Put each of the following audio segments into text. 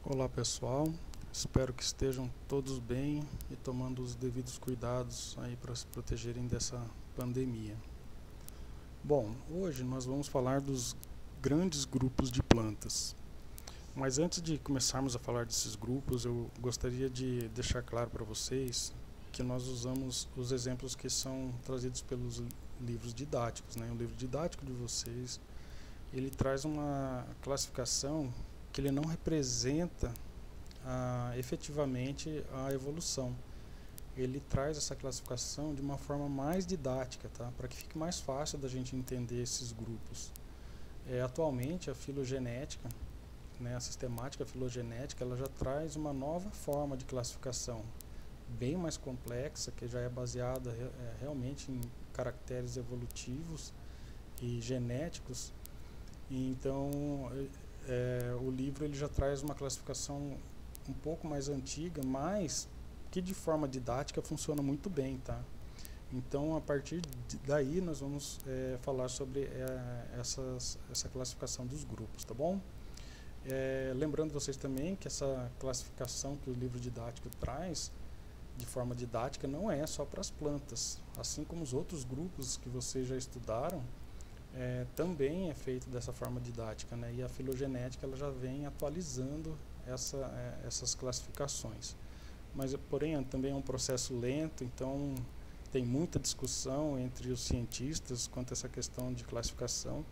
Olá pessoal, espero que estejam todos bem e tomando os devidos cuidados aí para se protegerem dessa pandemia. Bom, hoje nós vamos falar dos grandes grupos de plantas. Mas antes de começarmos a falar desses grupos, eu gostaria de deixar claro para vocês que nós usamos os exemplos que são trazidos pelos livros didáticos, né? O livro didático de vocês, ele traz uma classificação que ele não representa efetivamente a evolução. Ele traz essa classificação de uma forma mais didática, tá? Para que fique mais fácil da gente entender esses grupos. Atualmente a filogenética, né, a sistemática filogenética, ela já traz uma nova forma de classificação, bem mais complexa, que já é baseada realmente em caracteres evolutivos e genéticos. E então o livro ele já traz uma classificação um pouco mais antiga, mas que de forma didática funciona muito bem, tá? Então, a partir daí, nós vamos falar sobre essa classificação dos grupos, tá bom? Lembrando vocês também que essa classificação que o livro didático traz, de forma didática, não é só para as plantas. Assim como os outros grupos que vocês já estudaram, também é feito dessa forma didática, né? E a filogenética ela já vem atualizando essas classificações. Mas, porém, também é um processo lento, então tem muita discussão entre os cientistas quanto a essa questão de classificação.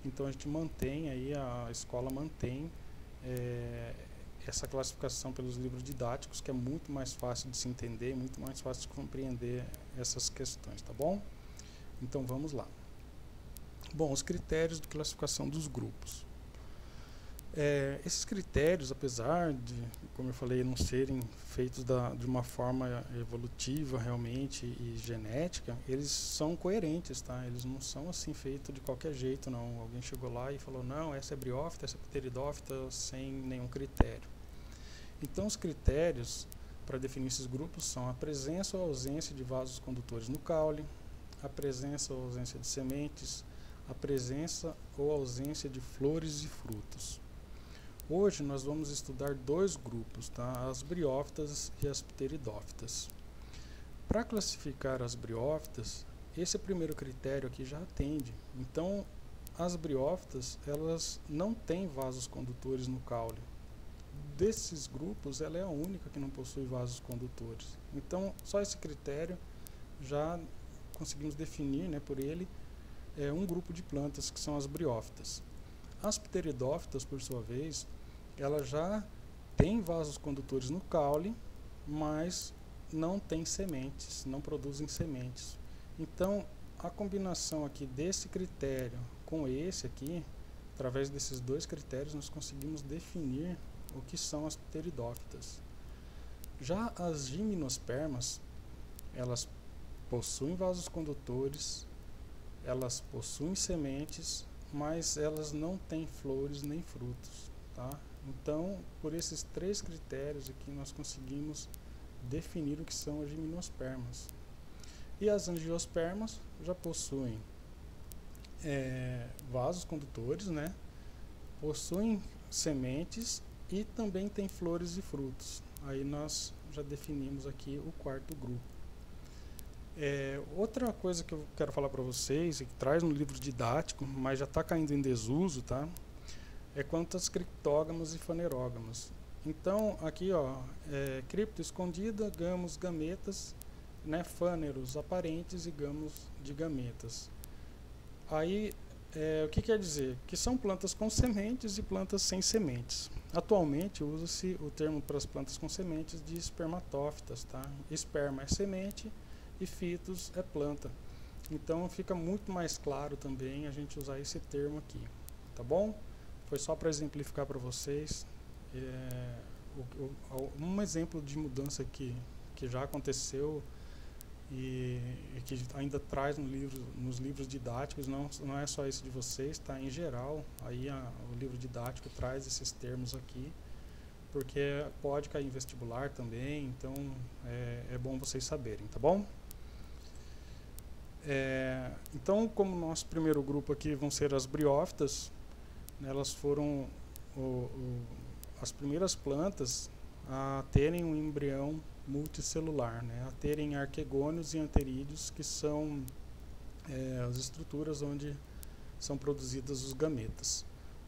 Então a gente mantém aí, a escola mantém essa classificação pelos livros didáticos, que é muito mais fácil de se entender, muito mais fácil de compreender essas questões, tá bom? Então vamos lá. Bom, os critérios de classificação dos grupos. Esses critérios, apesar de, como eu falei, não serem feitos de uma forma evolutiva realmente e genética, eles são coerentes, tá? Eles não são assim feitos de qualquer jeito, não. Alguém chegou lá e falou, não, essa é briófita, essa é pteridófita, sem nenhum critério. Então, os critérios para definir esses grupos são a presença ou ausência de vasos condutores no caule, a presença ou ausência de sementes, a presença ou ausência de flores e frutos. Hoje nós vamos estudar dois grupos, tá? As briófitas e as pteridófitas. Para classificar as briófitas, esse primeiro critério aqui já atende. Então, as briófitas, elas não têm vasos condutores no caule. Desses grupos, ela é a única que não possui vasos condutores. Então, só esse critério já conseguimos definir, né, por ele, um grupo de plantas que são as briófitas. As pteridófitas, por sua vez, ela já tem vasos condutores no caule, mas não tem sementes, não produzem sementes. Então, a combinação aqui desse critério com esse aqui, através desses dois critérios, nós conseguimos definir o que são as pteridófitas. Já as gimnospermas, elas possuem vasos condutores, elas possuem sementes, mas elas não têm flores nem frutos, tá? Então, por esses três critérios aqui, nós conseguimos definir o que são as gimnospermas. E as angiospermas já possuem vasos condutores, né? Possuem sementes e também tem flores e frutos. Aí nós já definimos aqui o quarto grupo. Outra coisa que eu quero falar para vocês, e que traz no livro didático, mas já está caindo em desuso, tá? É quanto às criptógamas e fanerógamas. Então, aqui, ó, cripto escondida, gamos, gametas, né, fâneros aparentes e gamos de gametas. Aí, o que quer dizer? Que são plantas com sementes e plantas sem sementes. Atualmente, usa-se o termo para as plantas com sementes de espermatófitas, tá? Esperma é semente e fitos é planta. Então, fica muito mais claro também a gente usar esse termo aqui, tá bom? Foi só para exemplificar para vocês um exemplo de mudança que já aconteceu e que ainda traz nos livros didáticos, não é só esse de vocês, tá? Em geral, aí o livro didático traz esses termos aqui, porque pode cair em vestibular também, então é bom vocês saberem, tá bom? Então, como nosso primeiro grupo aqui vão ser as briófitas, elas foram as primeiras plantas a terem um embrião multicelular, né, a terem arquegônios e anterídeos, que são as estruturas onde são produzidas os gametas.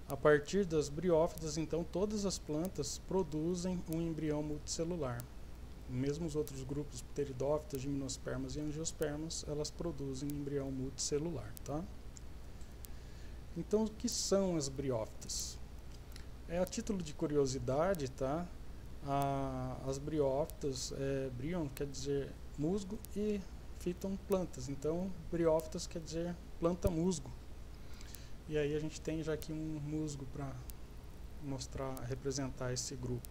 A partir das briófitas, então, todas as plantas produzem um embrião multicelular. Mesmo os outros grupos, pteridófitas, gimnospermas e angiospermas, elas produzem embrião multicelular, tá? Então, o que são as briófitas? A título de curiosidade, tá? As briófitas, brion quer dizer musgo e fiton plantas. Então, briófitas quer dizer planta musgo. E aí a gente tem já aqui um musgo para mostrar, representar esse grupo.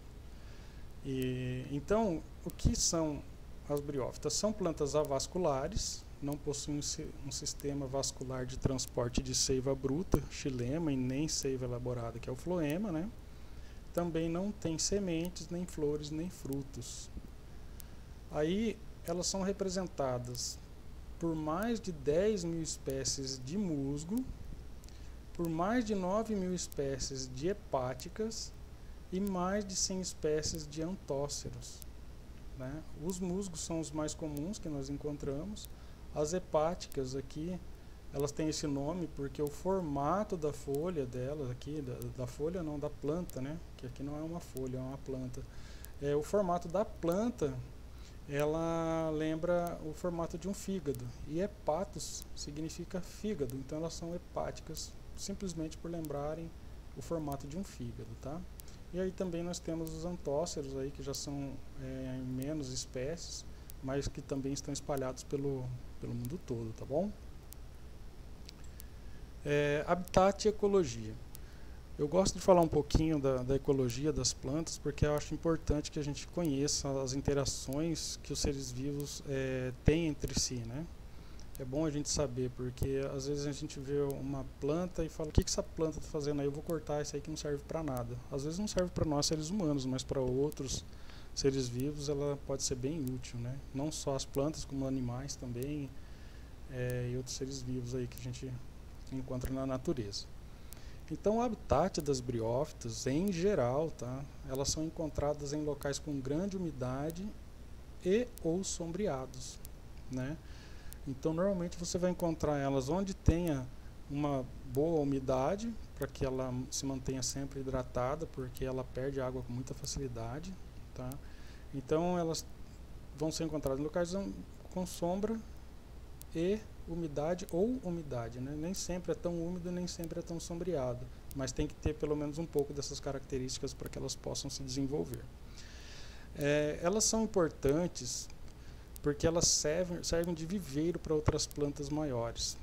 Então, o que são as briófitas? São plantas avasculares, não possuem um sistema vascular de transporte de seiva bruta, xilema, e nem seiva elaborada, que é o floema, né? Também não tem sementes, nem flores, nem frutos. Aí elas são representadas por mais de 10.000 espécies de musgo, por mais de 9.000 espécies de hepáticas e mais de 100 espécies de antóceros, né? Os musgos são os mais comuns que nós encontramos. As hepáticas aqui, elas têm esse nome porque o formato da folha delas aqui, da folha não, da planta, né? Que aqui não é uma folha, é uma planta. O formato da planta, ela lembra o formato de um fígado. E hepatos significa fígado, então elas são hepáticas simplesmente por lembrarem o formato de um fígado, tá? E aí também nós temos os antóceros aí, que já são em menos espécies, mas que também estão espalhados pelo mundo todo, tá bom? Habitat e ecologia. Eu gosto de falar um pouquinho da ecologia das plantas, porque eu acho importante que a gente conheça as interações que os seres vivos têm entre si, né? É bom a gente saber, porque às vezes a gente vê uma planta e fala: o que essa planta está fazendo aí? Eu vou cortar isso aí que não serve para nada. Às vezes não serve para nós seres humanos, mas para outros seres vivos ela pode ser bem útil, né? Não só as plantas, como animais também, e outros seres vivos aí que a gente encontra na natureza. Então, o habitat das briófitas, em geral, tá? Elas são encontradas em locais com grande umidade e ou sombreados, né? Então, normalmente você vai encontrar elas onde tenha uma boa umidade, para que ela se mantenha sempre hidratada, porque ela perde água com muita facilidade, tá? Então, elas vão ser encontradas em locais com sombra e umidade ou umidade, né? Nem sempre é tão úmido, nem sempre é tão sombreado, mas tem que ter pelo menos um pouco dessas características para que elas possam se desenvolver. Elas são importantes porque elas servem de viveiro para outras plantas maiores.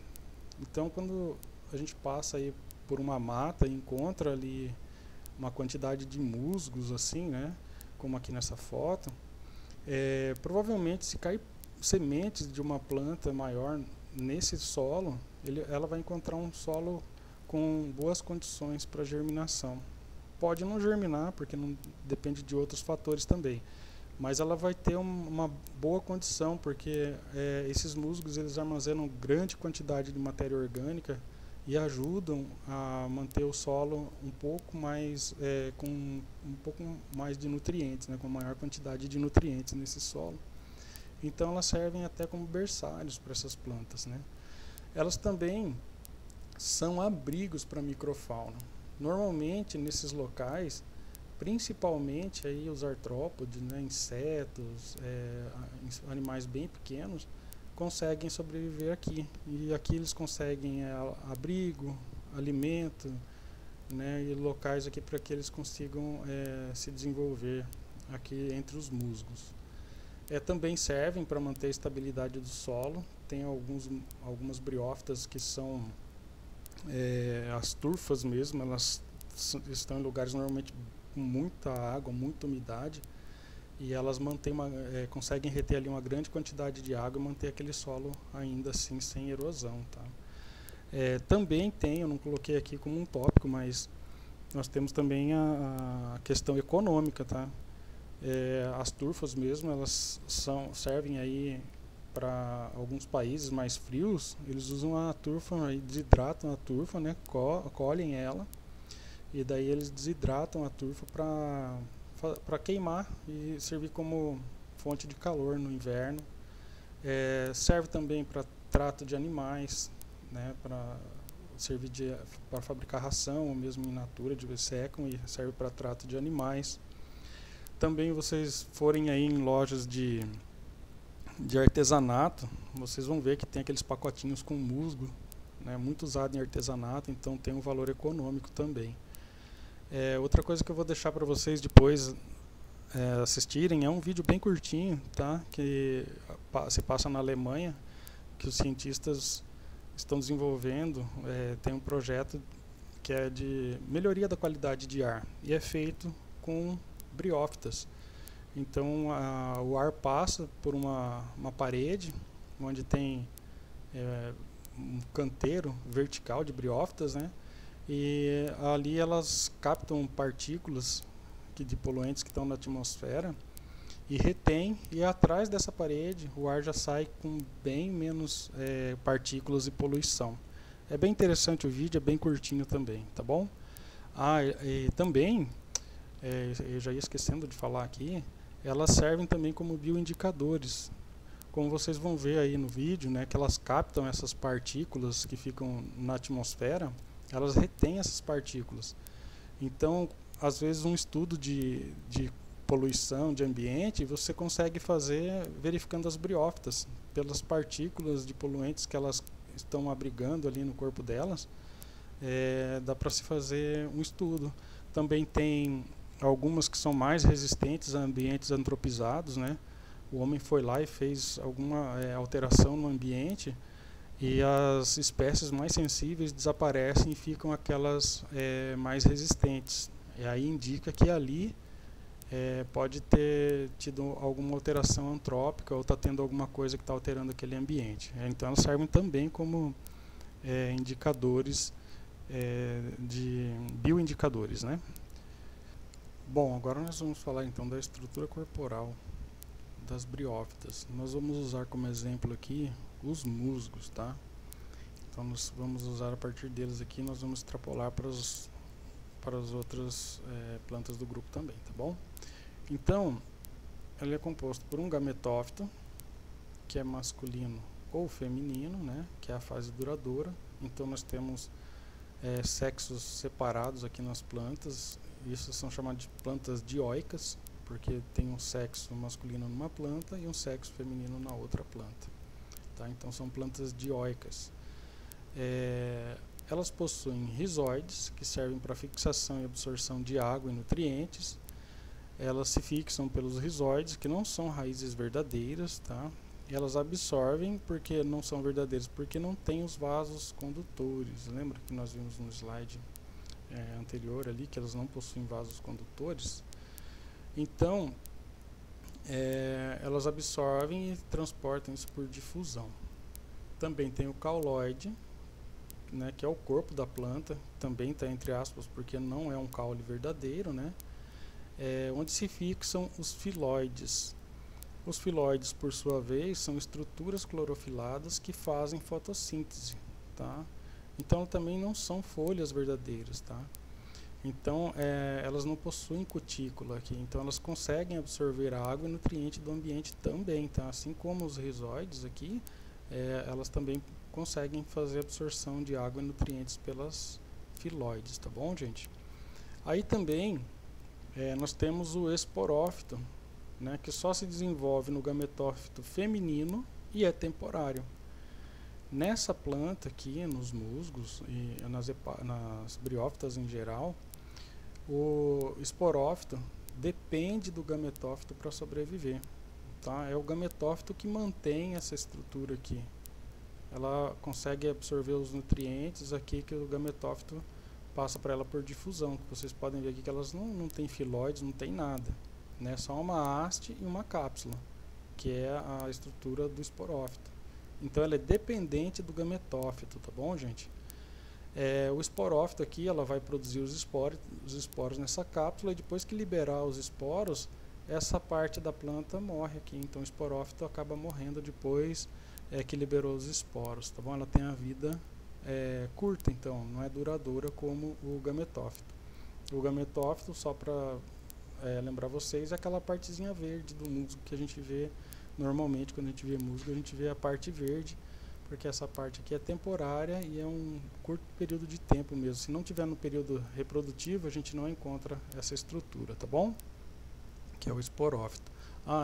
Então, quando a gente passa aí por uma mata e encontra ali uma quantidade de musgos assim, né, como aqui nessa foto, provavelmente se cair sementes de uma planta maior nesse solo, ela vai encontrar um solo com boas condições para germinação. Pode não germinar, porque não depende de outros fatores também, mas ela vai ter uma boa condição, porque esses musgos eles armazenam grande quantidade de matéria orgânica e ajudam a manter o solo um pouco mais com um pouco mais de nutrientes, né, com maior quantidade de nutrientes nesse solo. Então elas servem até como berçários para essas plantas, né? Elas também são abrigos para a microfauna. Normalmente nesses locais, principalmente aí os artrópodes, né, insetos, animais bem pequenos, conseguem sobreviver aqui. E aqui eles conseguem abrigo, alimento, né, e locais aqui para que eles consigam se desenvolver aqui entre os musgos. Também servem para manter a estabilidade do solo. Tem algumas briófitas que são as turfas mesmo, elas estão em lugares normalmente com muita água, muita umidade, e elas conseguem reter ali uma grande quantidade de água e manter aquele solo ainda assim sem erosão, tá? Também tem, eu não coloquei aqui como um tópico, mas nós temos também a questão econômica, tá? As turfas mesmo, elas servem aí para alguns países mais frios. Eles usam a turfa, desidratam a turfa, né, colhem ela e daí eles desidratam a turfa para queimar e servir como fonte de calor no inverno. Serve também para trato de animais, né, para servir para fabricar ração, ou mesmo in natura, eles secam e serve para trato de animais. Também vocês forem aí em lojas de artesanato, vocês vão ver que tem aqueles pacotinhos com musgo, né, muito usado em artesanato, então tem um valor econômico também. Outra coisa que eu vou deixar para vocês depois assistirem é um vídeo bem curtinho, tá, que se passa na Alemanha, que os cientistas estão desenvolvendo. Tem um projeto que é de melhoria da qualidade de ar e é feito com briófitas. Então o ar passa por uma parede onde tem um canteiro vertical de briófitas, né? E ali elas captam partículas de poluentes que estão na atmosfera e retém, e atrás dessa parede o ar já sai com bem menos partículas e poluição. É bem interessante o vídeo, é bem curtinho também, tá bom? E também, eu já ia esquecendo de falar aqui, elas servem também como bioindicadores. Como vocês vão ver aí no vídeo, né, que elas captam essas partículas que ficam na atmosfera, elas retêm essas partículas. Então, às vezes um estudo de poluição de ambiente, você consegue fazer verificando as briófitas, pelas partículas de poluentes que elas estão abrigando ali no corpo delas, dá para se fazer um estudo. Também tem algumas que são mais resistentes a ambientes antropizados, né? O homem foi lá e fez alguma alteração no ambiente e as espécies mais sensíveis desaparecem e ficam aquelas mais resistentes. E aí indica que ali pode ter tido alguma alteração antrópica ou está tendo alguma coisa que está alterando aquele ambiente. Então elas servem também como indicadores, de bioindicadores, né? Bom, agora nós vamos falar então da estrutura corporal das briófitas. Nós vamos usar como exemplo aqui os musgos, tá? Então nós vamos usar a partir deles aqui, nós vamos extrapolar para as outras plantas do grupo também, tá bom? Então, ele é composto por um gametófito, que é masculino ou feminino, né? Que é a fase duradoura. Então nós temos sexos separados aqui nas plantas. Isso são chamadas de plantas dioicas, porque tem um sexo masculino numa planta e um sexo feminino na outra planta, tá? Então são plantas dioicas. Elas possuem rizóides, que servem para fixação e absorção de água e nutrientes. Elas se fixam pelos rizóides, que não são raízes verdadeiras, tá? Elas absorvem porque não são verdadeiras, porque não tem os vasos condutores. Lembra que nós vimos no slide anterior ali, que elas não possuem vasos condutores? Então, elas absorvem e transportam isso por difusão. Também tem o cauloide, né, que é o corpo da planta, também está entre aspas, porque não é um caule verdadeiro, né? Onde se fixam os filóides. Os filóides, por sua vez, são estruturas clorofiladas que fazem fotossíntese, tá? Então também não são folhas verdadeiras, tá? Então elas não possuem cutícula aqui, então elas conseguem absorver água e nutriente do ambiente também, tá? Assim como os rizóides aqui, elas também conseguem fazer absorção de água e nutrientes pelas filóides, tá bom, gente? Aí também nós temos o esporófito, né, que só se desenvolve no gametófito feminino e é temporário. Nessa planta aqui, nos musgos e nas briófitas em geral, o esporófito depende do gametófito para sobreviver, tá? É o gametófito que mantém essa estrutura aqui. Ela consegue absorver os nutrientes aqui que o gametófito passa para ela por difusão. Que vocês podem ver aqui que elas não tem filóides, não tem nada, né? Só uma haste e uma cápsula, que é a estrutura do esporófito. Então ela é dependente do gametófito, tá bom, gente? O esporófito aqui, ela vai produzir os esporos nessa cápsula, e depois que liberar os esporos, essa parte da planta morre aqui. Então o esporófito acaba morrendo depois que liberou os esporos, tá bom? Ela tem a vida curta, então não é duradoura como o gametófito. O gametófito, só para lembrar vocês, é aquela partezinha verde do musgo que a gente vê normalmente. Quando a gente vê musgo, a gente vê a parte verde, porque essa parte aqui é temporária e é um curto período de tempo mesmo. Se não tiver no período reprodutivo, a gente não encontra essa estrutura, tá bom? Que é o esporófito.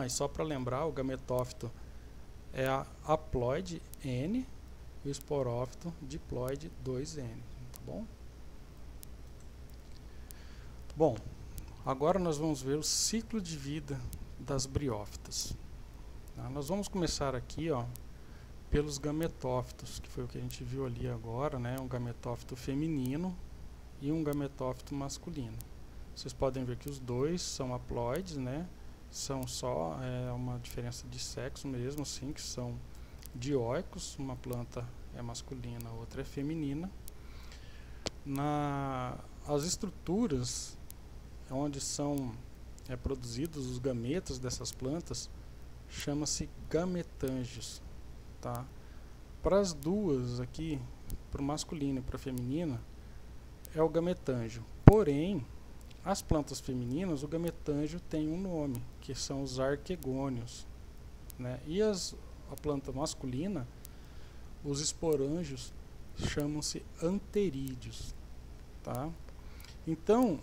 E só para lembrar, o gametófito é a haploide N e o esporófito diploide 2N, tá bom? Bom, agora nós vamos ver o ciclo de vida das briófitas. Tá? Nós vamos começar aqui, ó, pelos gametófitos, que foi o que a gente viu ali agora, né? Um gametófito feminino e um gametófito masculino. Vocês podem ver que os dois são haploides, né? São só uma diferença de sexo mesmo, assim, que são dioicos. Uma planta é masculina, a outra é feminina. As estruturas onde são produzidos os gametas dessas plantas chama-se gametângios. Tá? Para as duas aqui, para o masculino e para a feminina, é o gametângio. Porém, as plantas femininas, o gametângio tem um nome, que são os arquegônios, né? E a planta masculina, os esporângios, chamam-se anterídeos. Tá? Então,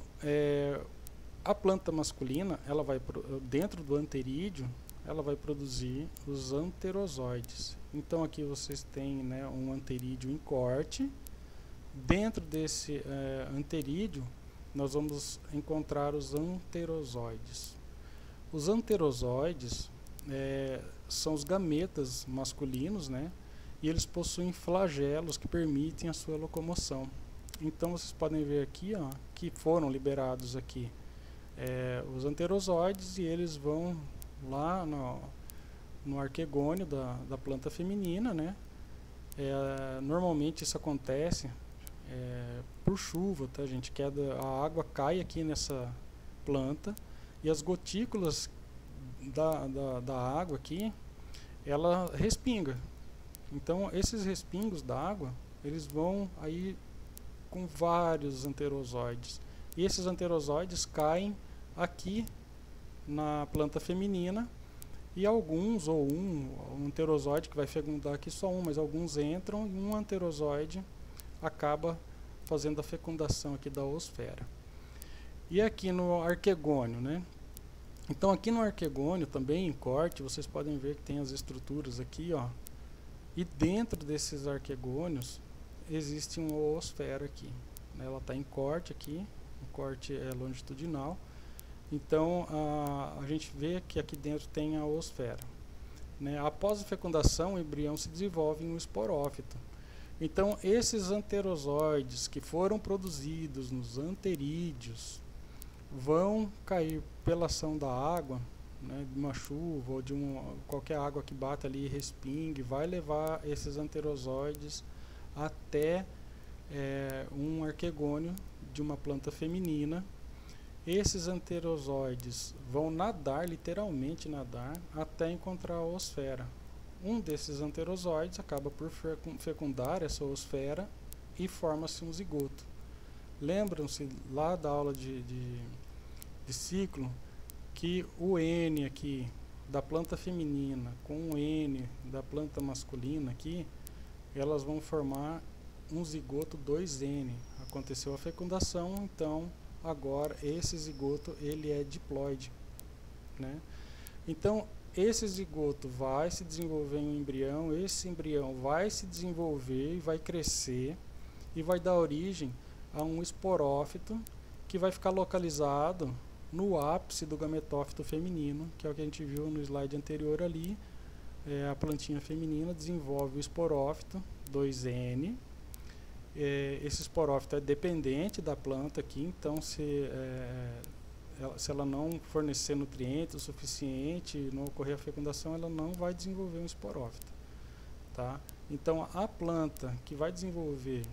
a planta masculina, ela vai dentro do anterídeo, ela vai produzir os anterozoides. Então aqui vocês têm, né, um anterídeo em corte. Dentro desse anterídeo nós vamos encontrar os anterozoides. Os anterozoides são os gametas masculinos, né, e eles possuem flagelos que permitem a sua locomoção. Então vocês podem ver aqui, ó, que foram liberados aqui os anterozoides, e eles vão lá no arquegônio da planta feminina, né? Normalmente isso acontece por chuva, tá, gente? A água cai aqui nessa planta e as gotículas da água aqui, ela respinga. Então esses respingos da água, eles vão aí com vários anterozoides. E esses anterozoides caem aqui na planta feminina, e alguns, ou um anterozoide que vai fecundar aqui só mas alguns entram, e um anterozoide acaba fazendo a fecundação aqui da oosfera. E aqui no arquegônio, né? Então aqui no arquegônio, também em corte, vocês podem ver que tem as estruturas aqui, ó. E dentro desses arquegônios existe uma oosfera aqui, né? Ela está em corte aqui, o corte é longitudinal. Então a gente vê que aqui dentro tem a oosfera, né? Após a fecundação, o embrião se desenvolve em um esporófito. Então esses anterozoides que foram produzidos nos anterídeos vão cair pela ação da água, né, de uma chuva ou de qualquer água que bata ali e respingue, vai levar esses anterozoides até um arquegônio de uma planta feminina. Esses anterozoides vão nadar, literalmente nadar, até encontrar a oosfera. Um desses anterozoides acaba por fecundar essa oosfera e forma-se um zigoto. Lembram-se lá da aula de ciclo que o N aqui da planta feminina com o N da planta masculina aqui, elas vão formar um zigoto 2N. Aconteceu a fecundação, então agora esse zigoto ele é diploide, né? Então esse zigoto vai se desenvolver em um embrião, esse embrião vai se desenvolver e vai crescer e vai dar origem a um esporófito que vai ficar localizado no ápice do gametófito feminino, que é o que a gente viu no slide anterior ali. A plantinha feminina desenvolve o esporófito 2N. Esse esporófito é dependente da planta aqui, então se ela não fornecer nutrientes o suficiente, não ocorrer a fecundação, ela não vai desenvolver um esporófito, tá? Então a planta que vai desenvolver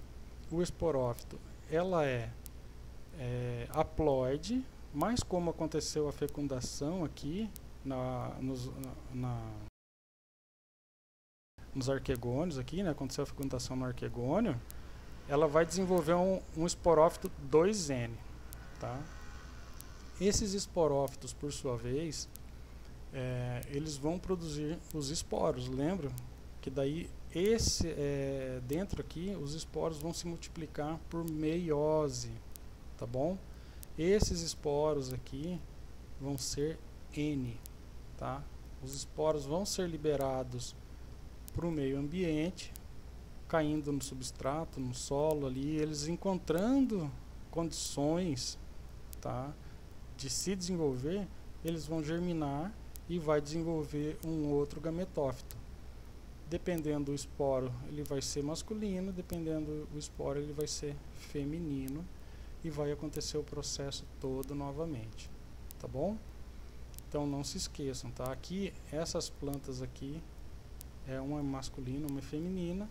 o esporófito, ela é haploide, mas como aconteceu a fecundação aqui nos arquegônios aqui, né? Aconteceu a fecundação no arquegônio, ela vai desenvolver um esporófito 2N, tá? Esses esporófitos, por sua vez, eles vão produzir os esporos. Lembra que daí dentro aqui os esporos vão se multiplicar por meiose, tá bom? Esses esporos aqui vão ser N, tá? Os esporos vão ser liberados para o meio ambiente, caindo no substrato, no solo ali, eles encontrando condições, tá, de se desenvolver, eles vão germinar e vai desenvolver um outro gametófito. Dependendo do esporo, ele vai ser masculino, dependendo do esporo, ele vai ser feminino, e vai acontecer o processo todo novamente, tá bom? Então não se esqueçam, tá? Aqui, essas plantas aqui, uma é masculina, uma é feminina.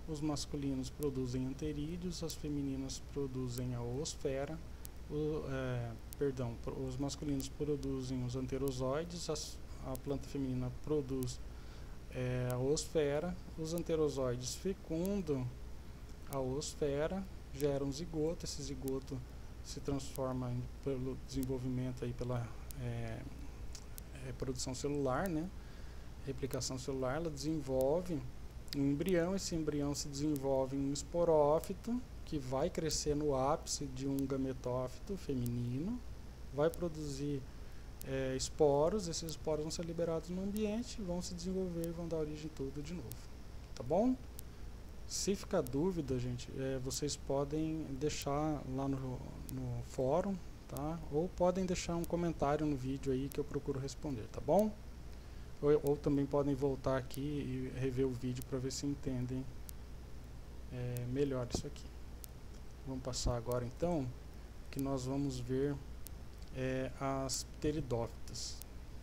Os masculinos produzem anterídeos, as femininas produzem a oosfera. Os masculinos produzem os anterozoides, a planta feminina produz a oosfera. Os anterozoides fecundam a oosfera, geram um zigoto. Esse zigoto se transforma pelo desenvolvimento aí, pela reprodução celular, né? Replicação celular. Ela desenvolve um embrião. Esse embrião se desenvolve em um esporófito, que vai crescer no ápice de um gametófito feminino, vai produzir esporos. Esses esporos vão ser liberados no ambiente, vão se desenvolver e vão dar origem a tudo de novo, tá bom? Se ficar dúvida, gente, vocês podem deixar lá no fórum, tá? Ou podem deixar um comentário no vídeo aí que eu procuro responder, tá bom? Ou também podem voltar aqui e rever o vídeo para ver se entendem melhor isso aqui. Vamos passar agora então, que nós vamos ver as pteridófitas,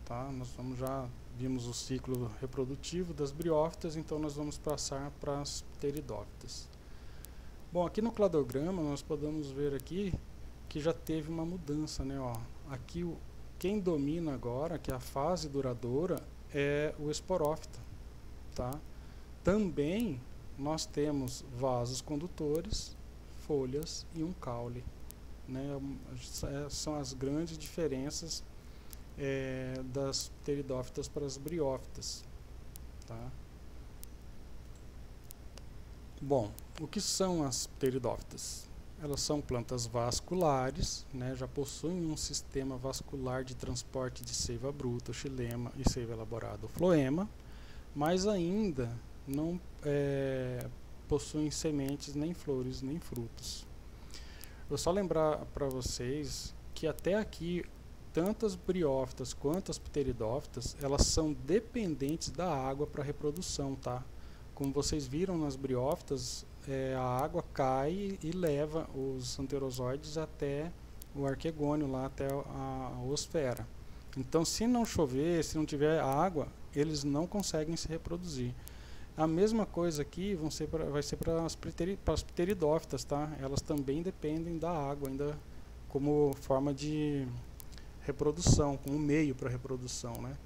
tá? Nós já vimos o ciclo reprodutivo das briófitas, então nós vamos passar para as pteridófitas. Bom, aqui no cladograma nós podemos ver aqui que já teve uma mudança, né? Ó, aqui quem domina agora, que é a fase duradoura, é o esporófita, tá? Também nós temos vasos condutores, folhas e um caule, né? São as grandes diferenças das pteridófitas para as briófitas, tá? Bom, o que são as pteridófitas? Elas são plantas vasculares, né? Já possuem um sistema vascular de transporte de seiva bruta, xilema e seiva elaborada, floema, mas ainda não possuem sementes, nem flores, nem frutos. Vou só lembrar para vocês que até aqui, tanto as briófitas quanto as pteridófitas, elas são dependentes da água para reprodução, tá? Como vocês viram nas briófitas, a água cai e leva os anterozoides até o arquegônio, lá até a oosfera. Então, se não chover, se não tiver água, eles não conseguem se reproduzir. A mesma coisa aqui vai ser para as pteridófitas, tá? Elas também dependem da água ainda como forma de reprodução, como meio para reprodução, né?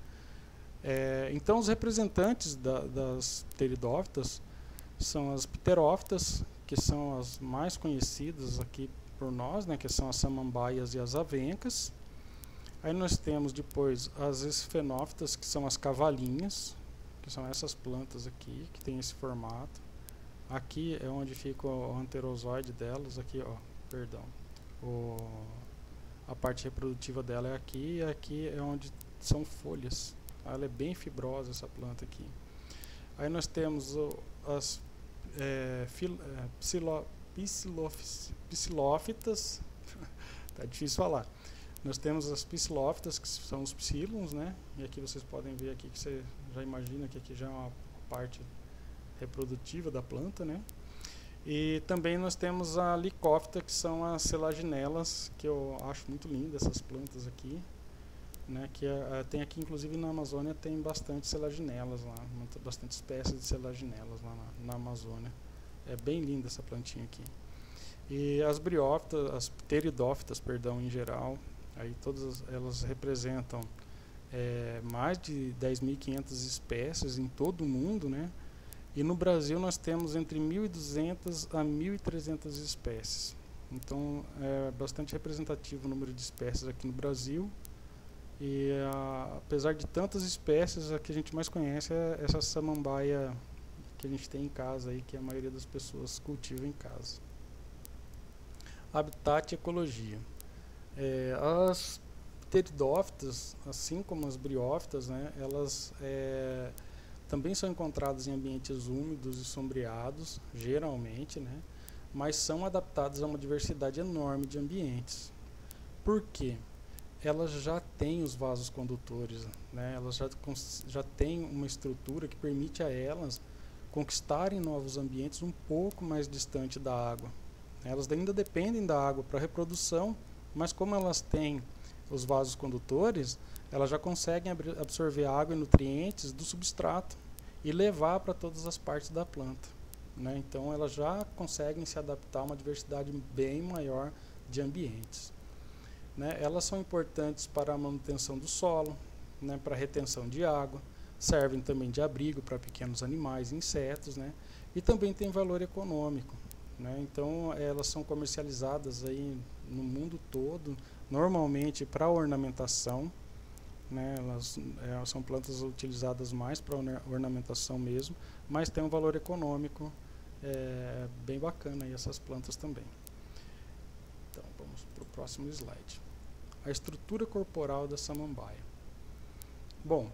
Então, os representantes das pteridófitas são as pterófitas, que são as mais conhecidas aqui por nós, né? Que são as samambaias e as avencas. Aí nós temos depois as esfenófitas, que são as cavalinhas, que são essas plantas aqui, que tem esse formato. Aqui é onde fica o anterozoide delas, aqui, ó, perdão. A parte reprodutiva dela é aqui, e aqui é onde são folhas. Ela é bem fibrosa, essa planta aqui. Aí nós temos as psilófitas, tá difícil falar. Nós temos as psilófitas, que são os psilons, né? E aqui vocês podem ver aqui que você já imagina que aqui já é uma parte reprodutiva da planta, né? E também nós temos a licófita, que são as selaginelas, que eu acho muito linda essas plantas aqui, né? Que tem aqui, inclusive na Amazônia, tem bastante selaginelas lá, bastante espécies de selaginelas lá na Amazônia. É bem linda essa plantinha aqui. E as briófitas, as pteridófitas, perdão, em geral, aí todas elas representam mais de 10.500 espécies em todo o mundo, né? E no Brasil nós temos entre 1.200 a 1.300 espécies, Então é bastante representativo o número de espécies aqui no Brasil. E apesar de tantas espécies, a que a gente mais conhece é essa samambaia que a gente tem em casa aí, que a maioria das pessoas cultiva em casa. Habitat e ecologia. As pteridófitas, assim como as briófitas, né, elas também são encontradas em ambientes úmidos e sombreados, geralmente, né, mas são adaptadas a uma diversidade enorme de ambientes. Por quê? Elas já têm os vasos condutores, né, elas já têm uma estrutura que permite a elas conquistarem novos ambientes um pouco mais distante da água. Elas ainda dependem da água para a reprodução, mas como elas têm os vasos condutores, elas já conseguem absorver água e nutrientes do substrato e levar para todas as partes da planta, né? Então elas já conseguem se adaptar a uma diversidade bem maior de ambientes, né? Elas são importantes para a manutenção do solo, né, para a retenção de água, servem também de abrigo para pequenos animais e insetos, né? E também tem valor econômico, né? Então elas são comercializadas aí no mundo todo, normalmente para ornamentação, né? Elas são plantas utilizadas mais para ornamentação mesmo, mas tem um valor econômico bem bacana aí essas plantas também. Então vamos para o próximo slide. A estrutura corporal da samambaia. Bom,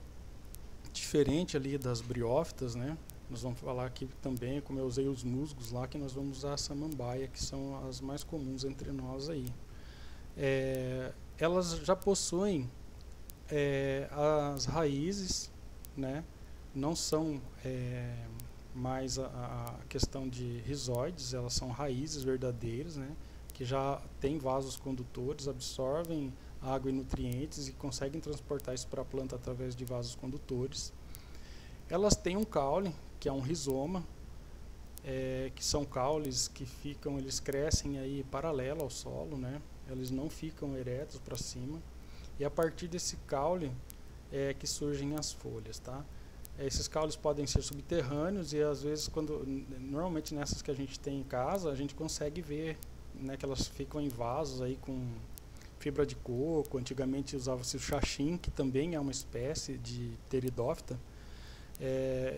diferente ali das briófitas, né? Nós vamos falar aqui também, como eu usei os musgos lá, que nós vamos usar a samambaia, que são as mais comuns entre nós aí. Elas já possuem as raízes, né? Não são mais a questão de rizoides, elas são raízes verdadeiras, né? Que já têm vasos condutores, absorvem água e nutrientes e conseguem transportar isso para a planta através de vasos condutores. Elas têm um caule, que é um rizoma, que são caules que eles crescem aí paralelo ao solo, né? Eles não ficam eretos para cima. E a partir desse caule é que surgem as folhas, tá? Esses caules podem ser subterrâneos e às vezes, normalmente nessas que a gente tem em casa, a gente consegue ver, né, que elas ficam em vasos aí com fibra de coco. Antigamente usava-se o xaxim, que também é uma espécie de pteridófita.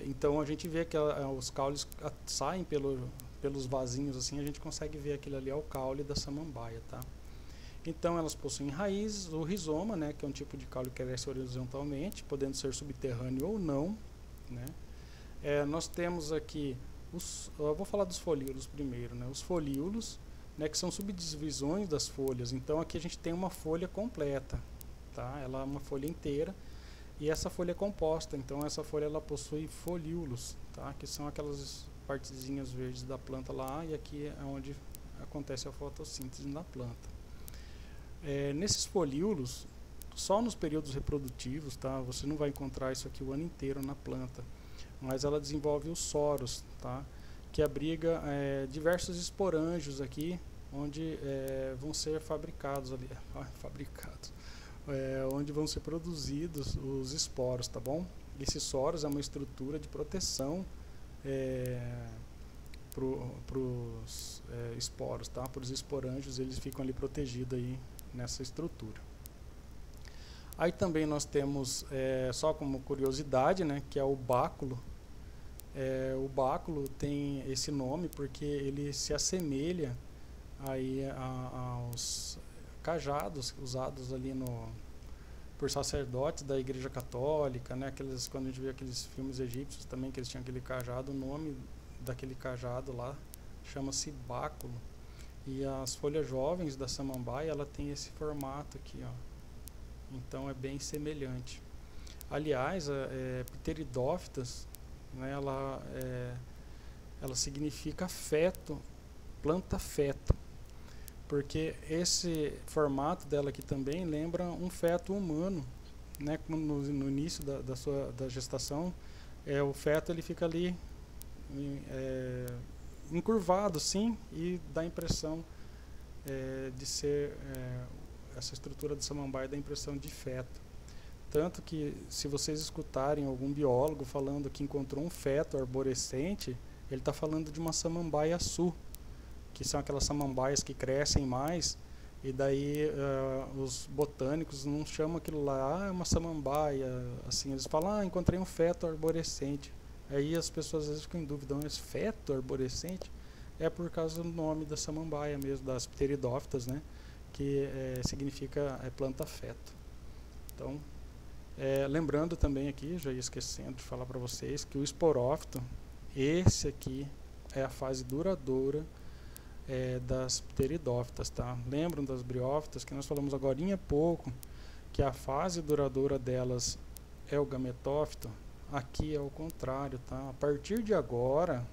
Então a gente vê que os caules saem pelos vasinhos assim, a gente consegue ver aquele ali é o caule da samambaia, tá? Então elas possuem raízes, o rizoma, né, que é um tipo de caule que cresce horizontalmente, podendo ser subterrâneo ou não, né? Nós temos aqui eu vou falar dos folíolos primeiro, né? Os folíolos, né, que são subdivisões das folhas. Então aqui a gente tem uma folha completa, tá? Ela é uma folha inteira. E essa folha é composta, então essa folha ela possui folíolos, tá? Que são aquelas partezinhas verdes da planta lá, e aqui é onde acontece a fotossíntese na planta. Nesses folíolos, só nos períodos reprodutivos, tá? Você não vai encontrar isso aqui o ano inteiro na planta, mas ela desenvolve os soros, tá? Que abriga diversos esporângios aqui, onde vão ser fabricados ali, onde vão ser produzidos os esporos, tá bom? Esses soros é uma estrutura de proteção para os esporos, tá? Para os esporângios, eles ficam ali protegidos aí nessa estrutura. Aí também nós temos, só como curiosidade, né, que é o báculo. O báculo tem esse nome porque ele se assemelha aí aos cajados usados ali por sacerdotes da Igreja Católica, né? Quando a gente vê aqueles filmes egípcios também, que eles tinham aquele cajado, o nome daquele cajado lá chama-se báculo. E as folhas jovens da samambaia, ela tem esse formato aqui, ó. Então é bem semelhante. Aliás, pteridófitas, né? Ela significa feto, planta feto. Porque esse formato dela aqui também lembra um feto humano, né? No início da gestação, o feto ele fica ali encurvado, sim, e dá a impressão de ser essa estrutura da samambaia dá a impressão de feto. Tanto que, se vocês escutarem algum biólogo falando que encontrou um feto arborescente, ele está falando de uma samambaia sul, que são aquelas samambaias que crescem mais, e daí os botânicos não chamam aquilo lá, é uma samambaia, assim, eles falam, encontrei um feto arborescente. Aí as pessoas às vezes ficam em dúvida, mas feto arborescente? É por causa do nome da samambaia mesmo, das pteridófitas, né? Que significa planta feto. Então, lembrando também aqui, já ia esquecendo de falar para vocês, que o esporófito, esse aqui é a fase duradoura das pteridófitas, tá? Lembram das briófitas que nós falamos agorinha há pouco, que a fase duradoura delas é o gametófito? Aqui é o contrário, tá? A partir de agora,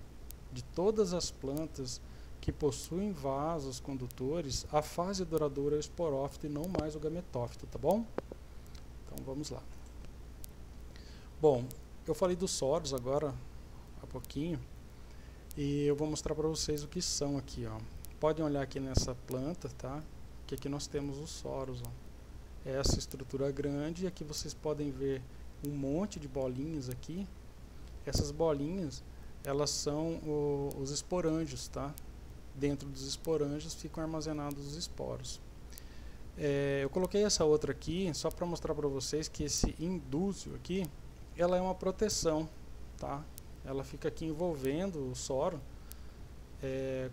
de todas as plantas que possuem vasos condutores, a fase duradoura é o esporófito e não mais o gametófito, tá bom? Então vamos lá. Bom, eu falei dos soros agora há pouquinho, e eu vou mostrar para vocês o que são aqui, ó. Podem olhar aqui nessa planta, tá? Que aqui nós temos os soros, ó. Essa estrutura grande, e aqui vocês podem ver um monte de bolinhas aqui. Essas bolinhas, elas são os esporângios, tá? Dentro dos esporângios ficam armazenados os esporos. Eu coloquei essa outra aqui só para mostrar para vocês que esse indúcio aqui, ela é uma proteção, tá? Ela fica aqui envolvendo o soro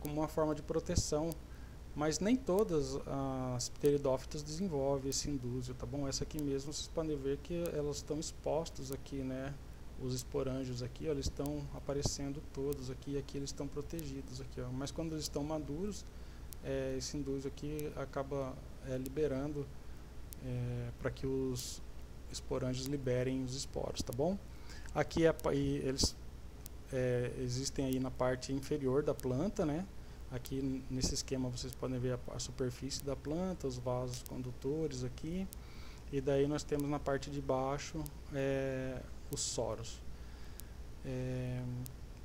como uma forma de proteção, mas nem todas as pteridófitas desenvolvem esse indúsio, tá bom? Essa aqui mesmo vocês podem ver que elas estão expostos aqui, né? Os esporângios aqui, ó, eles estão aparecendo todos aqui, e aqui eles estão protegidos aqui, ó. Mas quando eles estão maduros, esse indúsio aqui acaba liberando para que os esporângios liberem os esporos, tá bom? Aqui eles existem aí na parte inferior da planta, né? Aqui nesse esquema vocês podem ver a superfície da planta, os vasos condutores aqui, e daí nós temos na parte de baixo os soros.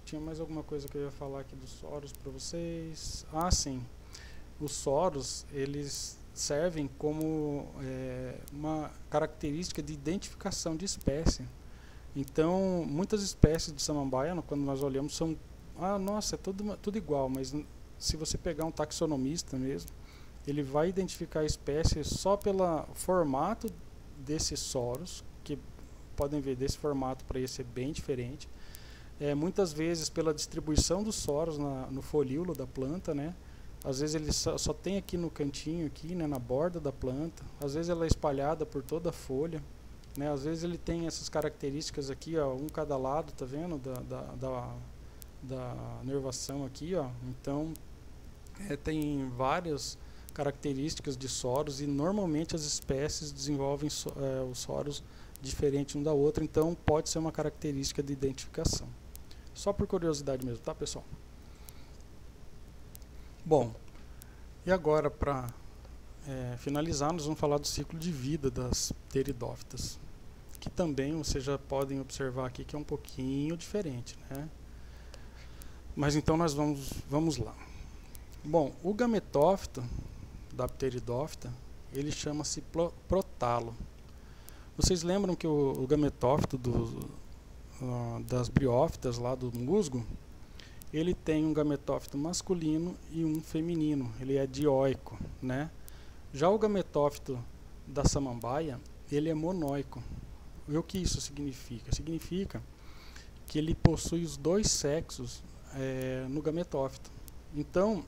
Tinha mais alguma coisa que eu ia falar aqui dos soros para vocês? Ah, sim. Os soros, eles servem como uma característica de identificação de espécie. Então, muitas espécies de samambaia, quando nós olhamos, são, nossa, é tudo igual, mas se você pegar um taxonomista mesmo, ele vai identificar a espécie só pelo formato desses soros, que podem ver desse formato para esse é bem diferente. Muitas vezes pela distribuição dos soros no folíolo da planta, né? Às vezes ele só tem aqui no cantinho, aqui, né, na borda da planta. Às vezes ela é espalhada por toda a folha, né? Às vezes ele tem essas características aqui, ó, um cada lado, tá vendo? Da nervação aqui, ó. Então tem várias características de soros, e normalmente as espécies desenvolvem os soros diferentes um da outra, então pode ser uma característica de identificação. Só por curiosidade mesmo, tá, pessoal? Bom, e agora para finalizar, nós vamos falar do ciclo de vida das pteridófitas, que também vocês já podem observar aqui que é um pouquinho diferente, né? Mas então nós vamos lá. Bom, o gametófito da pteridófita, ele chama-se protalo. Vocês lembram que o gametófito das briófitas lá do musgo, ele tem um gametófito masculino e um feminino, ele é dioico, né? Já o gametófito da samambaia, ele é monóico. E o que isso significa? Significa que ele possui os dois sexos no gametófito. Então,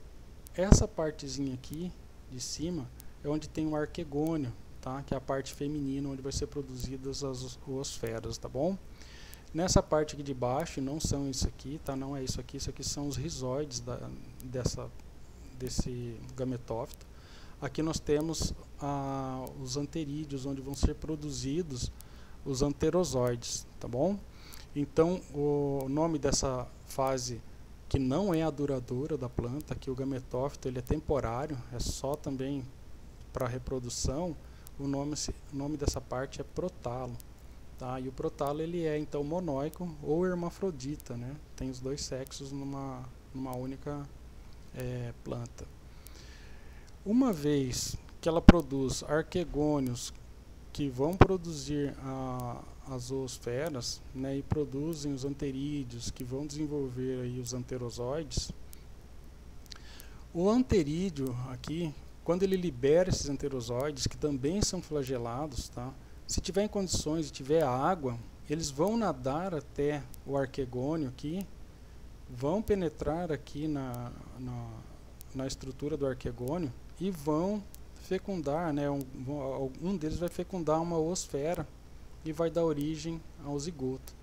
essa partezinha aqui de cima é onde tem o arquegônio, tá? Que é a parte feminina, onde vai ser produzidas as oosferas, tá bom? Nessa parte aqui de baixo, não são isso aqui, tá? Não é isso aqui são os rizóides desse gametófito. Aqui nós temos os anterídeos, onde vão ser produzidos os anterosóides, tá bom? Então, o nome dessa fase, que não é a duradoura da planta, que o gametófito ele é temporário, é só também para reprodução, o nome dessa parte é protalo. Tá? E o protalo ele é então monóico ou hermafrodita, né? Tem os dois sexos numa única planta. Uma vez que ela produz arquegônios que vão produzir as oosferas, né, e produzem os anterídeos que vão desenvolver aí os anterosóides, O anterídeo aqui, quando ele libera esses anterozoides, que também são flagelados, tá? Se tiver em condições e tiver água, eles vão nadar até o arquegônio aqui, vão penetrar aqui na estrutura do arquegônio e vão fecundar, né? Um deles vai fecundar uma oosfera e vai dar origem ao zigoto.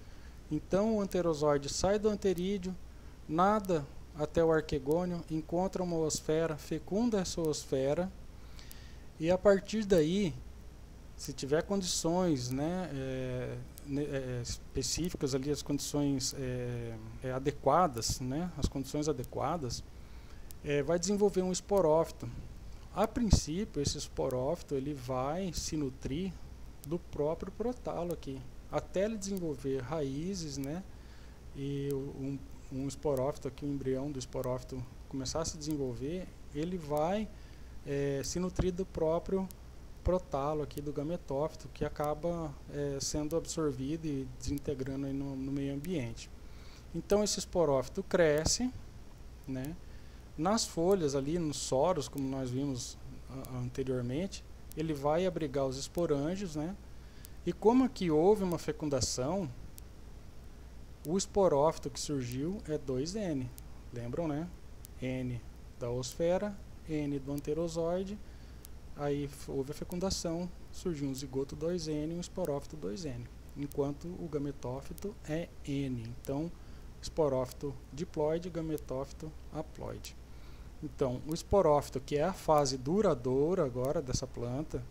Então o anterozoide sai do anterídeo, nada até o arquegônio, encontra uma oosfera, fecunda essa oosfera e a partir daí, se tiver condições, né, específicas ali, as condições adequadas, né, as condições adequadas, vai desenvolver um esporófito. A princípio, esse esporófito ele vai se nutrir do próprio protalo aqui, até ele desenvolver raízes, né, e um esporófito aqui, o embrião do esporófito começar a se desenvolver, ele vai se nutrir do próprio protalo aqui do gametófito, que acaba sendo absorvido e desintegrando aí no meio ambiente. Então esse esporófito cresce, né? Nas folhas ali, nos soros, como nós vimos anteriormente, ele vai abrigar os esporângios, né? E como aqui houve uma fecundação, o esporófito que surgiu é 2N. Lembram, né? N da oosfera, N do anterozoide. Aí houve a fecundação, surgiu um zigoto 2N e um esporófito 2N. Enquanto o gametófito é N. Então, esporófito diploide, gametófito haploide. Então, o esporófito, que é a fase duradoura agora dessa planta,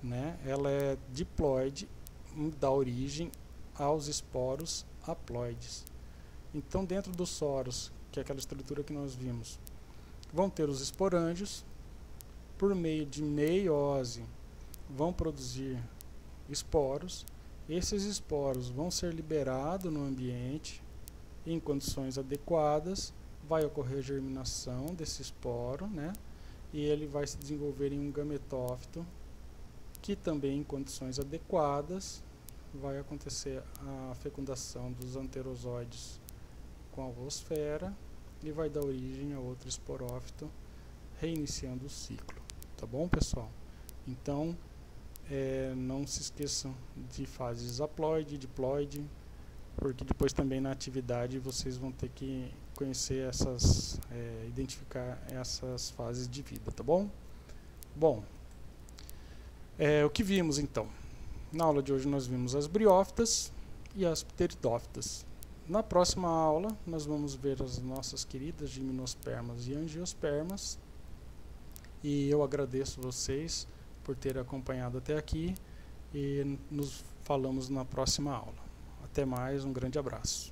né, ela é diploide, dá origem aos esporos haploides. Então, dentro dos soros, que é aquela estrutura que nós vimos, vão ter os esporângios, por meio de meiose, vão produzir esporos. Esses esporos vão ser liberados no ambiente em condições adequadas, vai ocorrer a germinação desse esporo, né? E ele vai se desenvolver em um gametófito, que também em condições adequadas vai acontecer a fecundação dos anterozoides com a oosfera e vai dar origem a outro esporófito, reiniciando o ciclo. Tá bom, pessoal? Então, não se esqueçam de fases haploide, diploide, porque depois também na atividade vocês vão ter que conhecer identificar essas fases de vida, tá bom? Bom, o que vimos então? Na aula de hoje nós vimos as briófitas e as pteridófitas. Na próxima aula nós vamos ver as nossas queridas gimnospermas e angiospermas. E eu agradeço vocês por terem acompanhado até aqui e nos falamos na próxima aula. Até mais, um grande abraço.